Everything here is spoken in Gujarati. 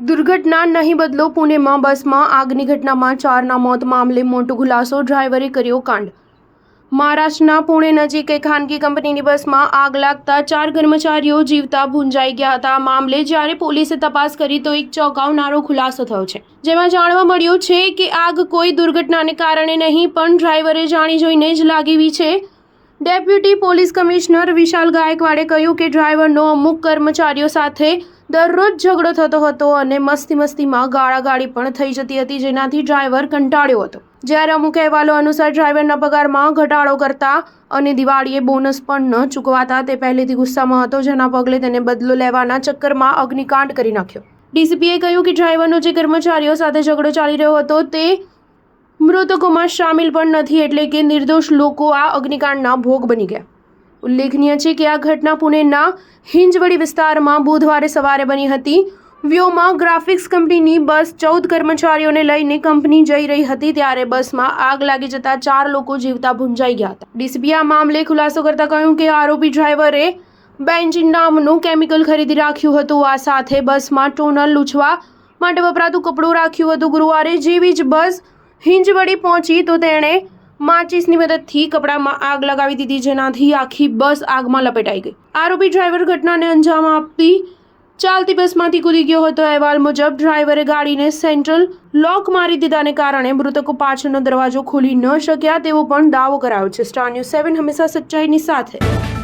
દુર્ઘટના નહીં બદલો પુણેમાં બસમાં આગની ઘટનામાં 4ના મોત મામલે મોટો ખુલાસો, ડ્રાઈવરે કર્યો કાંડ। મહારાષ્ટ્રના પુણે નજીક એક ખાનગી કંપનીની બસમાં આગ લાગતા 4 કર્મચારીઓ જીવતા ભૂંજાઈ ગયા હતા। આ મામલે જ્યારે પોલીસે તપાસ કરી તો એક ચોંકાવનારો ખુલાસો થયો છે, જેમાં જાણવા મળ્યું છે કે આગ કોઈ દુર્ઘટનાને કારણે નહીં પણ ડ્રાઈવરે જાણી જોઈને જ લાગી છે। ડેપ્યુટી પોલીસ કમિશનર વિશાલ ગાયકવાડે કહ્યું કે ડ્રાઈવરનો અમુક કર્મચારીઓ સાથે દરરોજ ઝઘડો થતો હતો અને મસ્તીમાં ગાળાગાળી પણ થઈ જતી હતી, જેનાથી ડ્રાઈવર કંટાળ્યો હતો। જ્યારે અમુક અહેવાલો અનુસાર ડ્રાઈવરના પગારમાં ઘટાડો કરતા અને દિવાળીએ બોનસ પણ ન ચૂકવાતા તે પહેલેથી ગુસ્સામાં હતો, જેના પગલે તેને બદલો લેવાના ચક્કરમાં અગ્નિકાંડ કરી નાખ્યો। ડીસીપીએ કહ્યું કે ડ્રાઈવરનો જે કર્મચારીઓ સાથે ઝઘડો ચાલી રહ્યો હતો તે મૃતકોમાં શામિલ પણ નથી, એટલે કે નિર્દોષ લોકો આ અગ્નિકાંડના ભોગ બની ગયા। ઉલ્લેખનીય છે કે આ ઘટના પુણેના હિંજવડી વિસ્તારમાં બુધવારે સવારે બની હતી। વ્યોમા ગ્રાફિક્સ કંપનીની બસ 14 કર્મચારીઓને લઈને કંપની જઈ રહી હતી, ત્યારે બસમાં આગ લાગી જતા 4 લોકો જીવતા ભૂંજાઈ ગયા હતા। ડીસીપીએ આ મામલે ખુલાસો કરતા કહ્યું કે આરોપી ડ્રાઈવરે બેન્ઝીન નામનું કેમિકલ ખરીદી રાખ્યું હતું। આ સાથે બસમાં ટોનર લૂછવા માટે વપરાતું કપડું રાખ્યું હતું। ગુરુવારે જેવી જ બસ હિંજવડી પહોંચી તો તેણે માચિસની મદદથી કપડામાં આગ લગાવી દીધી, જેનાથી આખી બસ આગમાં લપેટાઈ ગઈ। આરોપી ડ્રાઈવર ઘટનાને અંજામ આપતી ચાલતી બસમાંથી કૂદી ગયો હતો। અહેવાલ મુજબ ડ્રાઈવરે ગાડીને સેન્ટ્રલ લોક મારી દીધાને કારણે મૃતકો પાછળનો દરવાજો ખોલી ન શક્યા તેવો પણ દાવો કરાયો છે। સ્ટાર ન્યૂઝ 7 હંમેશા સચ્ચાઈની સાથે।